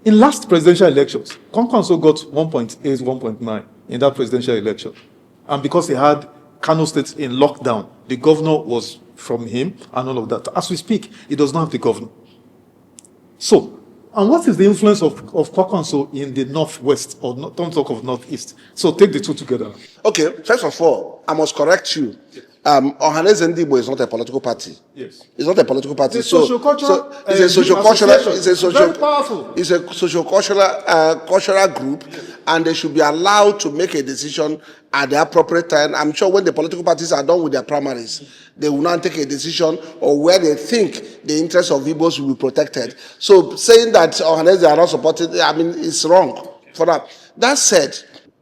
In last presidential elections, Kwankwaso got 1.8, 1.9 in that presidential election. And because he had Kano State in lockdown, the governor was from him and all of that. As we speak, he does not have the governor. So, and what is the influence of Kwankwaso in the northwest, or don't talk of northeast? So take the two together. Okay, first of all, I must correct you. Ohaneze Ndigbo is not a political party. Yes. It's not a political party. It's a socio-cultural, it's a socio-cultural, very powerful. It's a socio-cultural cultural group, yes. And they should be allowed to make a decision at the appropriate time. I'm sure when the political parties are done with their primaries, they will now take a decision or where they think the interests of Igbos will be protected. So saying that Ohaneze are not supported, I mean, it's wrong for that. That said,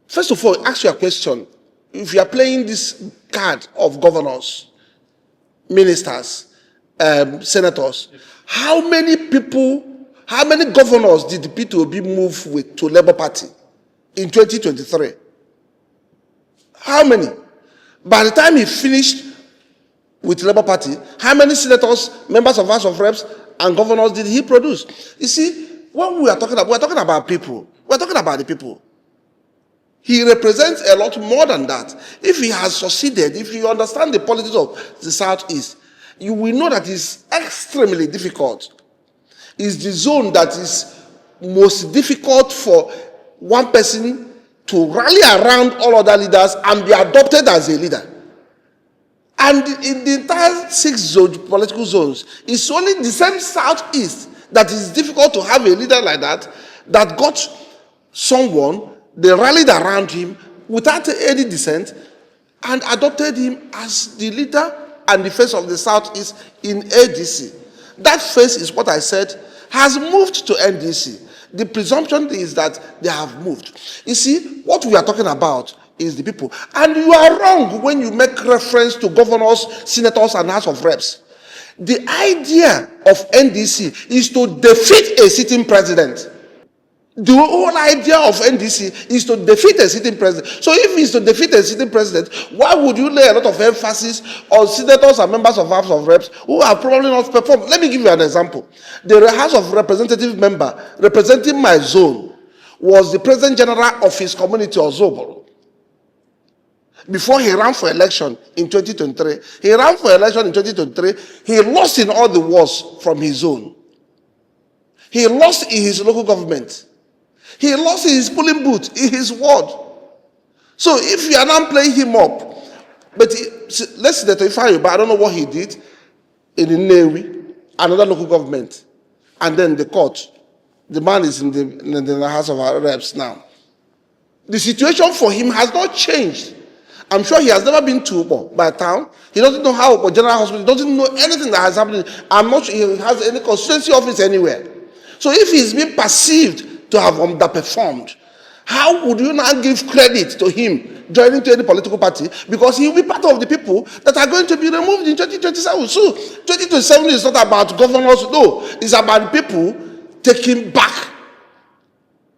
first of all, ask you a question. If you are playing this card of governors, ministers, senators, how many governors did the P2B move with to Labour Party in 2023? How many? By the time he finished with Labour Party, how many senators, members of House of Reps, and governors did he produce? You see, what we are talking about, we're talking about people. We're talking about the people. He represents a lot more than that. If he has succeeded, if you understand the politics of the Southeast, you will know that it's extremely difficult. It's the zone that is most difficult for one person to rally around all other leaders and be adopted as a leader. And in the entire 6 political zones, it's only the same Southeast that is difficult to have a leader like that got someone. They rallied around him without any dissent and adopted him as the leader and the face of the Southeast in NDC. That face is what I said has moved to NDC. The presumption is that they have moved. You see, what we are talking about is the people. And you are wrong when you make reference to governors, senators, and House of Reps. The idea of NDC is to defeat a sitting president. The whole idea of NDC is to defeat a sitting president. So if it's to defeat a sitting president, why would you lay a lot of emphasis on senators and members of House of Reps who have probably not performed? Let me give you an example. The House of Representative member representing my zone was the President General of his community, Ozobolo. Before he ran for election in 2023, he lost in all the wars from his zone. He lost in his local government. He lost his polling booth in his ward. So if you are not playing him up, but let's identify you, but I don't know what he did in the Navy, another local government, and then the court. The man is in the House of Reps now. The situation for him has not changed. I'm sure he has never been to by town. He doesn't know how General Hospital. He doesn't know anything that has happened. I'm not sure he has any constituency office anywhere. So if he's been perceived to have underperformed, how would you now give credit to him joining to any political party? Because he will be part of the people that are going to be removed in 2027. So 2027 is not about governors, no. It's about the people taking back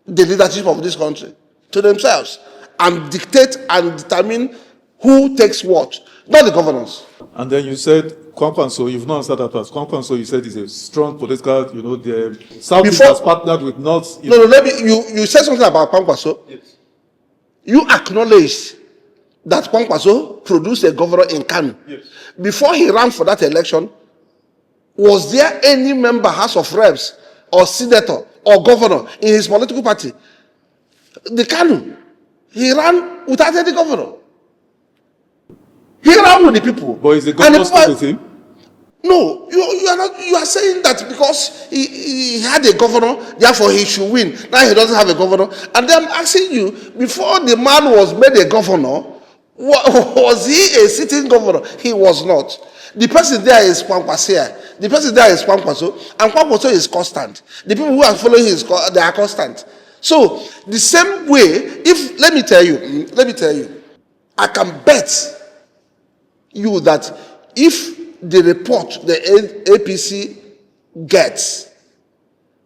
the leadership of this country to themselves and dictate and determine who takes what, not the governors. And then you said Kwankwaso, you've not answered that part. Kwankwaso, you said, is a strong political, the Southeast has partnered with North. No, you said something about Kwankwaso. Yes. You acknowledged that Kwankwaso produced a governor in Kano. Yes. Before he ran for that election, was there any member, House of Reps, or senator, or governor in his political party? The Kano, he ran without any governor. He ran with the people. But is the governor still with him? No, you are not. You are saying that because he had a governor, therefore he should win. Now he doesn't have a governor. And then I'm asking you, before the man was made a governor, was he a sitting governor? He was not. The person there is Kwankwasiya. The person there is Kwankwaso. And Kwankwaso is constant. The people who are following they are constant. So the same way, let me tell you, I can bet you that if the report the APC gets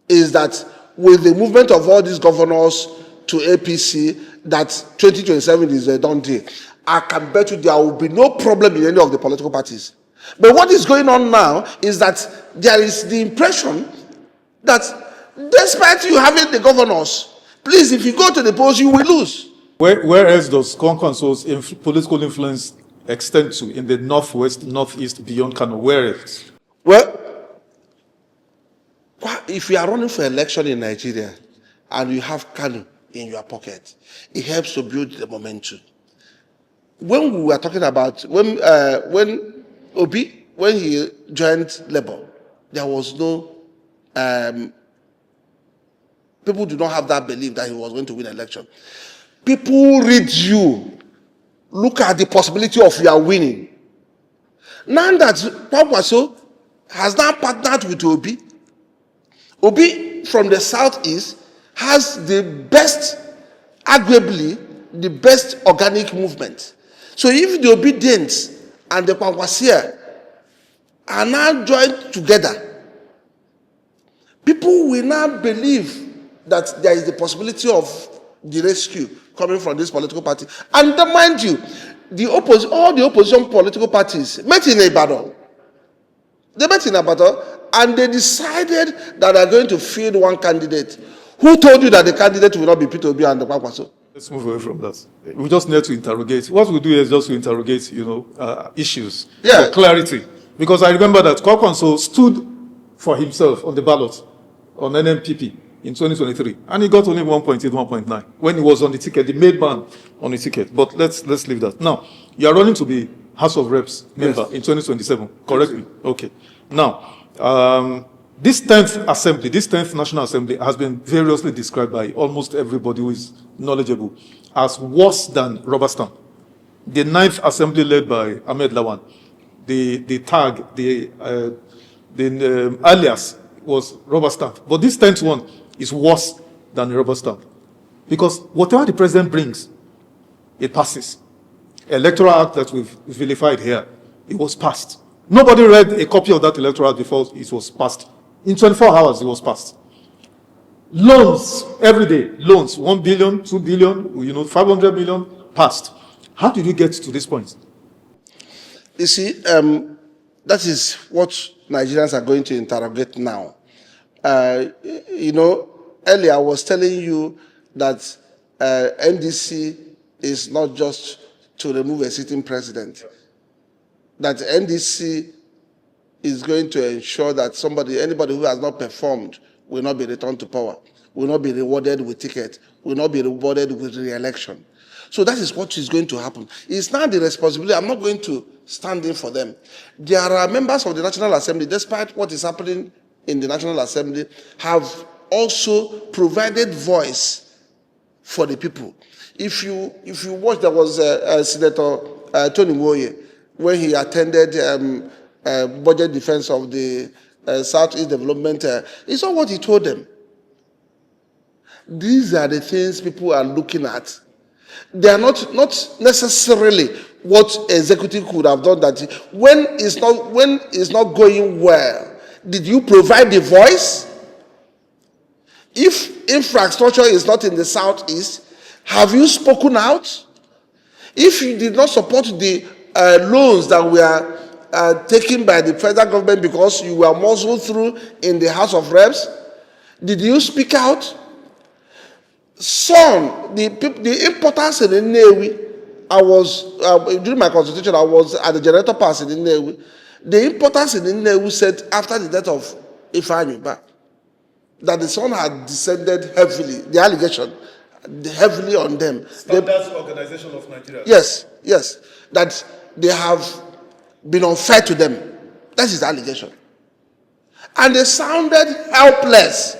is that with the movement of all these governors to APC, that 2027 is a done deal, I can bet you there will be no problem in any of the political parties. But what is going on now is that there is the impression that Despite you having the governors, please, if you go to the polls, you will lose. Where else does Kwankwaso's political influence extend to in the northwest, northeast, beyond Kano? Where else? Well, if you are running for election in Nigeria and you have Kano in your pocket, it helps to build the momentum. When we were talking about, when Obi, when he joined Labour, there was no, people do not have that belief that he was going to win election. People read you, look at the possibility of your winning. Now that Kwankwaso has now partnered with Obi, Obi from the southeast has the best, arguably, the best organic movement. So if the Obidient and the Kwankwasiya are now joined together, people will now believe that there is the possibility of the rescue coming from this political party. And mind you, all the opposition political parties met in Ibadan. They met in Ibadan and they decided that they are going to field one candidate. Who told you that the candidate will not be Peter Obi and the Kwankwaso? Let's move away from that. We just need to interrogate. What we do is just to interrogate, issues for clarity. Because I remember that Kwankwaso stood for himself on the ballot on NMPP in 2023, and he got only 1.8, 1.9 when he was on the ticket, the made man on the ticket. But let's leave that. Now, you are running to be House of Reps member in 2027, correct me? Okay. Now, this 10th Assembly, this 10th National Assembly has been variously described by almost everybody who is knowledgeable as worse than rubber stamp. The 9th Assembly led by Ahmed Lawan, the tag, the alias was rubber stamp. But this 10th one is worse than the rubber stamp. Because whatever the president brings, it passes. Electoral Act that we've vilified here, it was passed. Nobody read a copy of that Electoral Act before it was passed. In 24 hours, it was passed. Loans, every day, loans, 1 billion, 2 billion, 500 million, passed. How did we get to this point? You see, that is what Nigerians are going to interrogate now. Earlier I was telling you that NDC is not just to remove a sitting president. That NDC is going to ensure that anybody who has not performed will not be returned to power, will not be rewarded with ticket, will not be rewarded with re-election. So that is what is going to happen. It's now the responsibility. I'm not going to stand in for them. There are members of the National Assembly, despite what is happening in the National Assembly, have also provided voice for the people. If you watch, there was Senator Tinubu when he attended budget defense of the Southeast Development. He saw what he told them. These are the things people are looking at. They are not necessarily what executive could have done. That when it's not going well, did you provide the voice? If infrastructure is not in the southeast, have you spoken out? If you did not support the loans that were taken by the federal government because you were muzzled through in the House of Reps, did you speak out? Some, the importers in the Navy, during my consultation, I was at the generator pass in the Navy. The importers in the Navy said after the death of Ifeanyi that the sun had descended heavily, the allegation, heavily on them. Standards Organization of Nigeria. Yes, that they have been unfair to them. That is the allegation. And they sounded helpless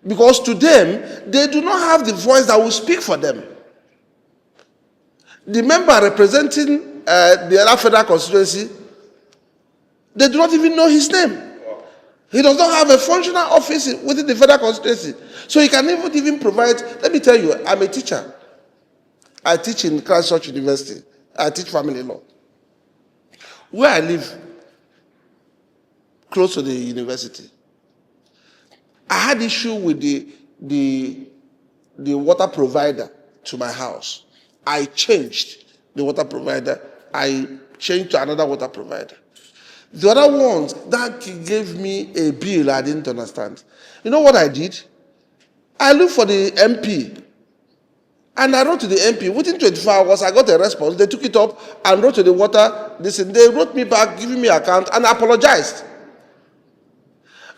because to them, they do not have the voice that will speak for them. The member representing the other federal constituency, they do not even know his name. He does not have a functional office within the federal constituency. So he can even provide. Let me tell you, I'm a teacher. I teach in Christ Church University. I teach family law. Where I live, close to the university, I had issue with the water provider to my house. I changed the water provider. I changed to another water provider. The other ones, that gave me a bill I didn't understand. You know what I did? I looked for the MP. And I wrote to the MP. Within 24 hours, I got a response. They took it up and wrote to the water. They wrote me back, giving me account, and apologized.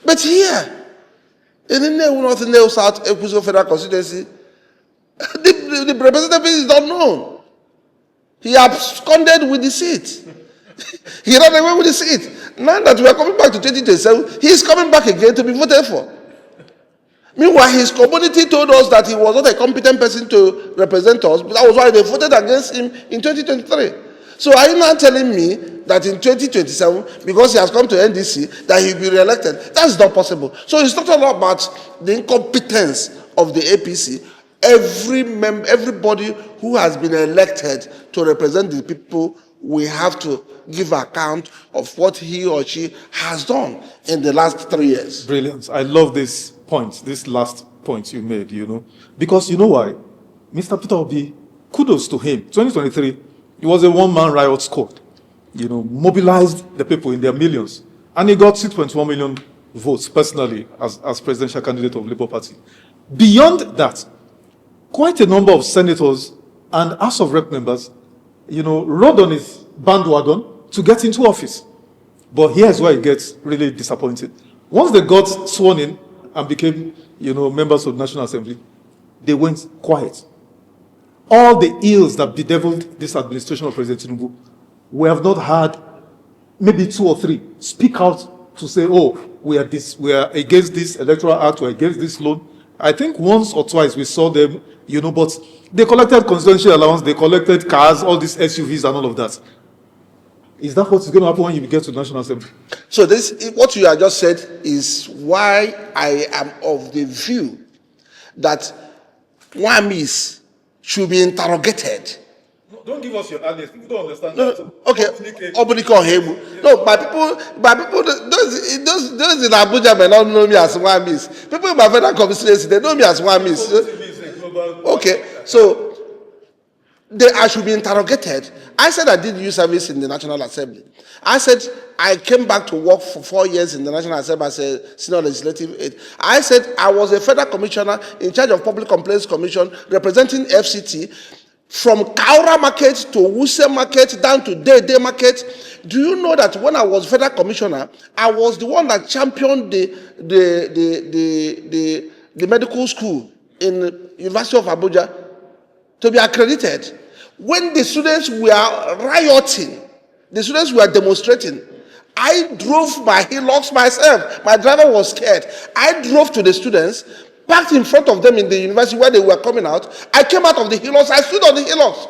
But here, in the North South Equizzo Federal Constituency, the representative is not known. He absconded with the seat. He ran away with the seat. Now that we are coming back to 2027, he is coming back again to be voted for. Meanwhile, his community told us that he was not a competent person to represent us. But that was why they voted against him in 2023. So are you now telling me that in 2027, because he has come to NDC, that he will be re-elected? That's not possible. So it's not all about the incompetence of the APC. Everybody who has been elected to represent the people, we have to give account of what he or she has done in the last 3 years. Brilliant. I love this point, this last point you made, because you know why? Mr. Peter Obi, kudos to him. 2023, he was a one-man riot squad, mobilized the people in their millions. And he got 6.1 million votes personally as presidential candidate of Labour Party. Beyond that, quite a number of senators and House of Rep members, rode on his bandwagon to get into office. But here's where it gets really disappointed. Once they got sworn in and became, members of the National Assembly, they went quiet. All the ills that bedeviled this administration of President Tinubu, we have not had maybe 2 or 3 speak out to say, oh, we are against this Electoral Act, we're against this loan. I think once or twice we saw them, but they collected constituency allowance, they collected cars, all these SUVs and all of that. Is that what is going to happen when you get to the National Assembly? So what you have just said is why I am of the view that WAMIS should be interrogated. No, don't give us your honest. People don't understand that. Okay, Obunike Ohaegbu. No, my people, those in Abuja may not know me as WAMIS. People in my federal constituency, they know me as WAMIS. Okay, so I should be interrogated. I said I did youth service in the National Assembly. I said I came back to work for 4 years in the National Assembly as a senior legislative aide. I said I was a federal commissioner in charge of Public Complaints Commission representing FCT from Kaura Market to Wuse Market down to Dede Market. Do you know that when I was federal commissioner, I was the one that championed the medical school in University of Abuja to be accredited? When the students were rioting, the students were demonstrating, I drove my hillocks myself. My driver was scared. I drove to the students, parked in front of them in the university where they were coming out. I came out of the hillocks. I stood on the hillocks.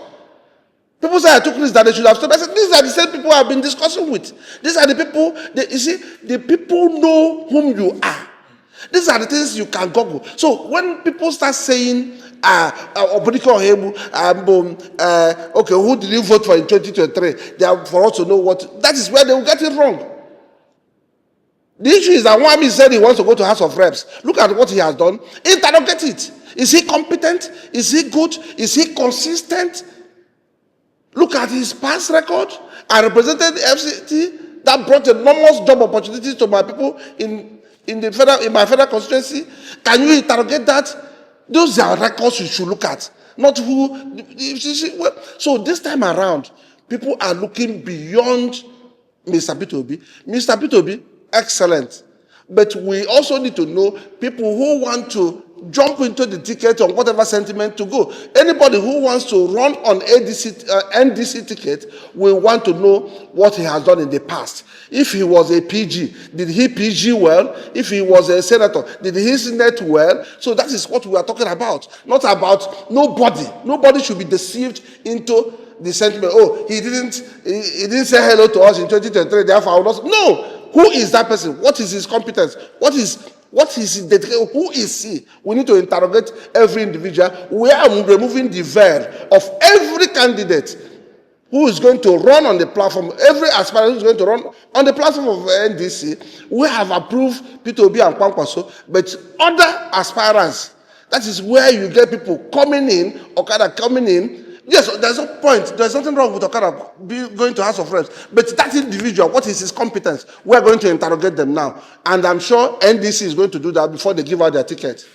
People say I took risks that they should have stood. I said, these are the same people I've been discussing with. These are the people, you see, the people know whom you are. These are the things you can Google. So when people start saying, Obunike Ohaegbu, okay, who did you vote for in 2023? They are for us to know what. That is where they will get it wrong. The issue is that Wami said he wants to go to House of Reps. Look at what he has done. Interrogate it. Is he competent? Is he good? Is he consistent? Look at his past record. I represented the FCT. That brought enormous job opportunities to my people in my federal constituency. Can you interrogate that? Those are records you should look at, not who. So this time around, people are looking beyond Mr. Peter Obi. Mr. Peter Obi, excellent. But we also need to know people who want to jump into the ticket on whatever sentiment to go. Anybody who wants to run on NDC ticket will want to know what he has done in the past. If he was a PG, did he PG well? If he was a senator, did he senate well? So that is what we are talking about. Not about nobody. Nobody should be deceived into the sentiment. Oh, he didn't say hello to us in 2023, therefore I will not. No! Who is that person? What is his competence? What is his dedication? Who is he? We need to interrogate every individual. We are removing the veil of every candidate who is going to run on the platform, every aspirant who is going to run on the platform of NDC. We have approved Peter Obi and Kwankwaso, but other aspirants, that is where you get people coming in, or kind of coming in, Yes, there's no point. There's nothing wrong with Okada going to House of Reps. But that individual, what is his competence? We're going to interrogate them now. And I'm sure NDC is going to do that before they give out their ticket.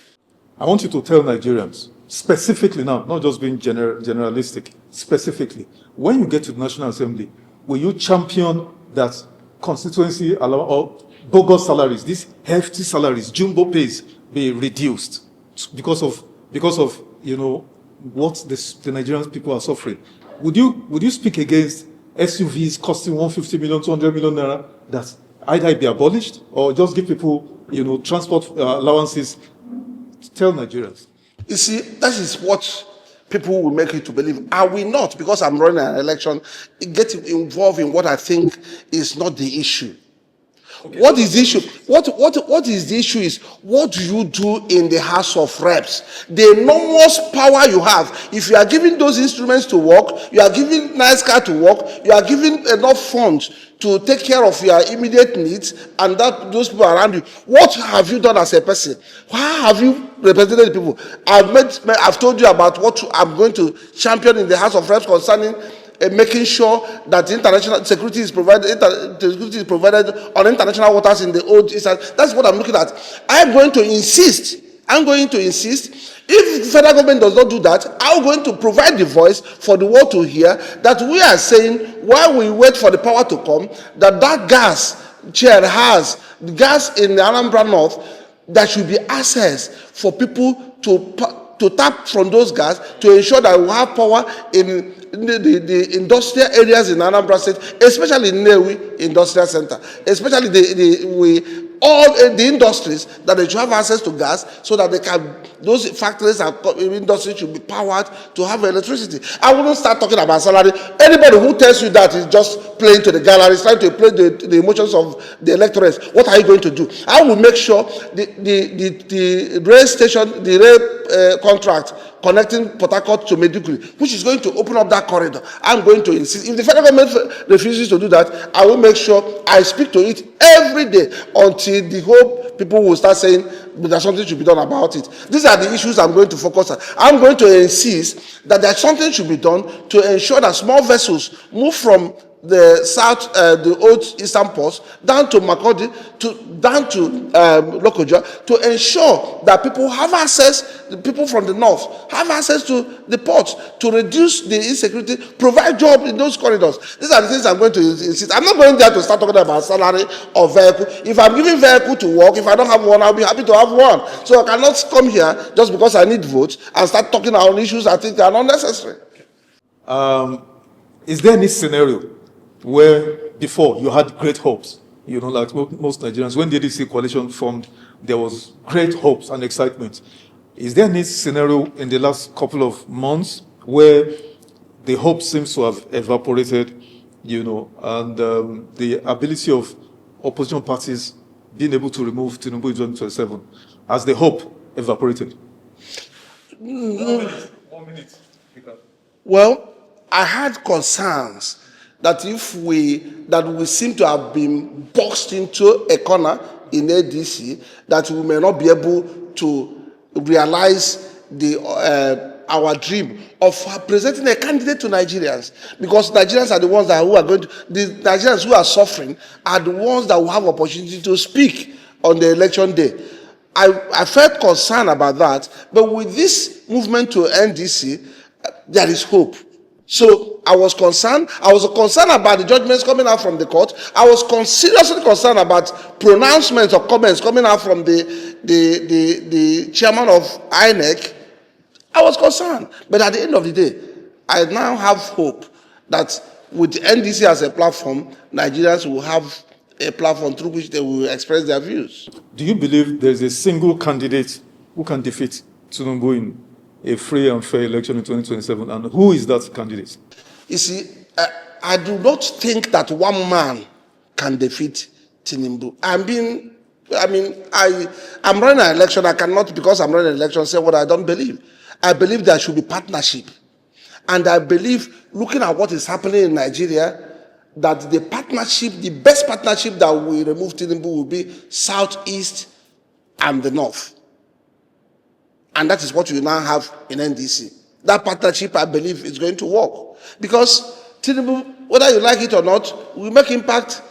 I want you to tell Nigerians, specifically now, not just being generalistic, specifically, when you get to the National Assembly, will you champion that constituency or bogus salaries, these hefty salaries, jumbo pays, be reduced because of what the Nigerian people are suffering? Would you speak against SUVs costing 150 million, 200 million naira, that either be abolished or just give people transport allowances? Tell Nigerians. You see, that is what people will make you to believe. I will not, because I'm running an election, get involved in what I think is not the issue. Okay. What is the issue? What is the issue is, what do you do in the House of Reps? The enormous power you have. If you are giving those instruments to work, you are giving nice car to work, you are giving enough funds to take care of your immediate needs and those people around you. What have you done as a person? How have you represented the people? I've told you about what I'm going to champion in the House of Reps concerning making sure that international security is provided on international waters in the old East. That's what I'm looking at. I'm going to insist. If the federal government does not do that, I'm going to provide the voice for the world to hear that we are saying, while we wait for the power to come, that gas chair has gas in the Anambra North, that should be access for people to tap from those gas to ensure that we have power in the industrial areas in Anambra State, especially in Nnewi Industrial Center, especially all the industries, that they should have access to gas so that those factories and industries should be powered to have electricity. I wouldn't start talking about salary. Anybody who tells you that is just playing to the gallery, trying to play the emotions of the electorates. What are you going to do? I will make sure the rail station, the rail contract connecting Port Harcourt to Maiduguri, which is going to open up that corridor. I'm going to insist. If the federal government refuses to do that, I will make sure I speak to it every day until the whole people will start saying that something should be done about it. These are the issues I'm going to focus on. I'm going to insist that there's something should be done to ensure that small vessels move from the south, the old eastern ports, down to Makurdi, down to Lokoja, to ensure that people have access, the people from the north have access to the ports, to reduce the insecurity, provide jobs in those corridors. These are the things I'm going to insist. I'm not going there to start talking about salary or vehicle. If I'm giving vehicle to work, if I don't have one, I'll be happy to have one. So I cannot come here just because I need votes and start talking on issues I think are not necessary. Is there any scenario where before you had great hopes, like most Nigerians, when the NDC coalition formed, there was great hopes and excitement? Is there any scenario in the last couple of months where the hope seems to have evaporated, and the ability of opposition parties being able to remove Tinubu in 2027, has the hope evaporated? 1 minute. Well, I had concerns that we seem to have been boxed into a corner in ADC, that we may not be able to realize our dream of presenting a candidate to Nigerians, because Nigerians are the ones the Nigerians who are suffering are the ones that will have opportunity to speak on the election day. I felt concerned about that, but with this movement to NDC, there is hope. So I was concerned. I was concerned about the judgments coming out from the court. I was seriously concerned about pronouncements or comments coming out from the chairman of INEC. I was concerned. But at the end of the day, I now have hope that with NDC as a platform, Nigerians will have a platform through which they will express their views. Do you believe there is a single candidate who can defeat Tinubu in a free and fair election in 2027, and who is that candidate? You see, I do not think that one man can defeat Tinubu. I'm running an election. I cannot, because I'm running an election, say what I don't believe. I believe there should be partnership. And I believe, looking at what is happening in Nigeria, that the best partnership that will remove Tinubu will be Southeast and the North. And that is what we now have in NDC. That partnership, I believe, is going to work. Because Tinubu, whether you like it or not, will make impact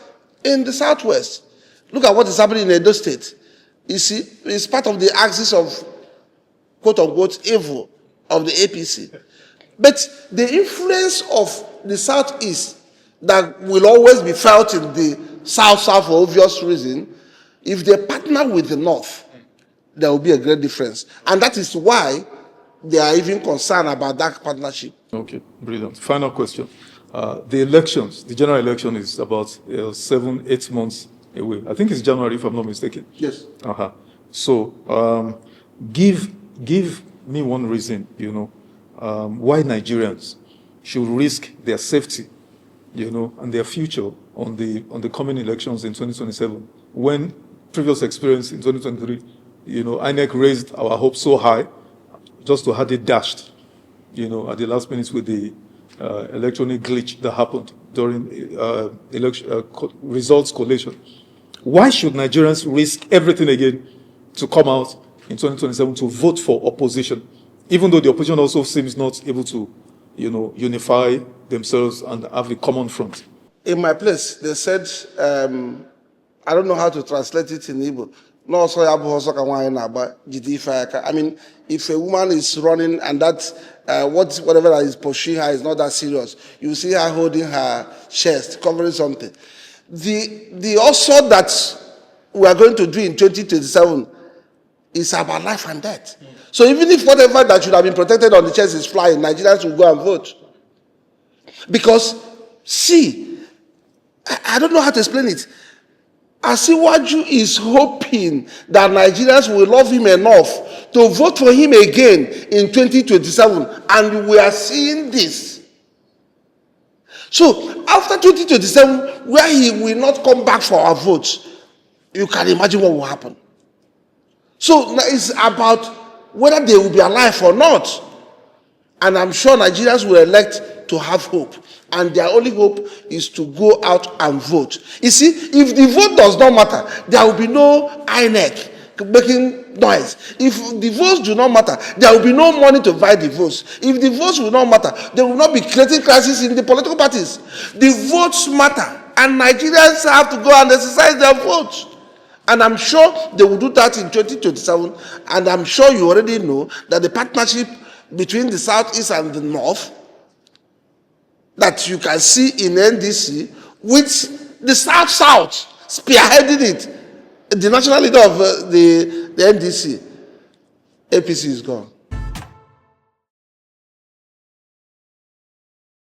in the Southwest. Look at what is happening in Edo State. You see, it's part of the axis of quote-unquote evil of the APC. But the influence of the Southeast that will always be felt in the South for obvious reason, if they partner with the North, there will be a great difference. And that is why they are even concerned about that partnership. Okay, brilliant. Final question. The elections, the general election is about 7-8 months away. I think it's January, if I'm not mistaken. Yes. So give me one reason, why Nigerians should risk their safety, and their future on the coming elections in 2027, when previous experience in 2023, INEC raised our hopes so high, just to have it dashed, at the last minute with the electronic glitch that happened during results collation. Why should Nigerians risk everything again to come out in 2027 to vote for opposition, even though the opposition also seems not able to, unify themselves and have a common front? In my place, they said, I don't know how to translate it in Igbo. I mean, if a woman is running and whatever that is pursuing her is not that serious, you see her holding her chest, covering something. The also that we are going to do in 2027 is about life and death. So even if whatever that should have been protected on the chest is flying, Nigerians will go and vote. Because, see, I don't know how to explain it. Asiwaju is hoping that Nigerians will love him enough to vote for him again in 2027, and we are seeing this. So after 2027, where he will not come back for our votes, you can imagine what will happen. So it's about whether they will be alive or not. And I'm sure Nigerians will elect to have hope. And their only hope is to go out and vote. You see, if the vote does not matter, there will be no INEC making noise. If the votes do not matter, there will be no money to buy the votes. If the votes will not matter, there will not be creating crisis in the political parties. The votes matter, and Nigerians have to go and exercise their votes. And I'm sure they will do that in 2027. And I'm sure you already know that the partnership between the Southeast and the North that you can see in NDC, with the South spearheading it, the national leader of the NDC, APC is gone.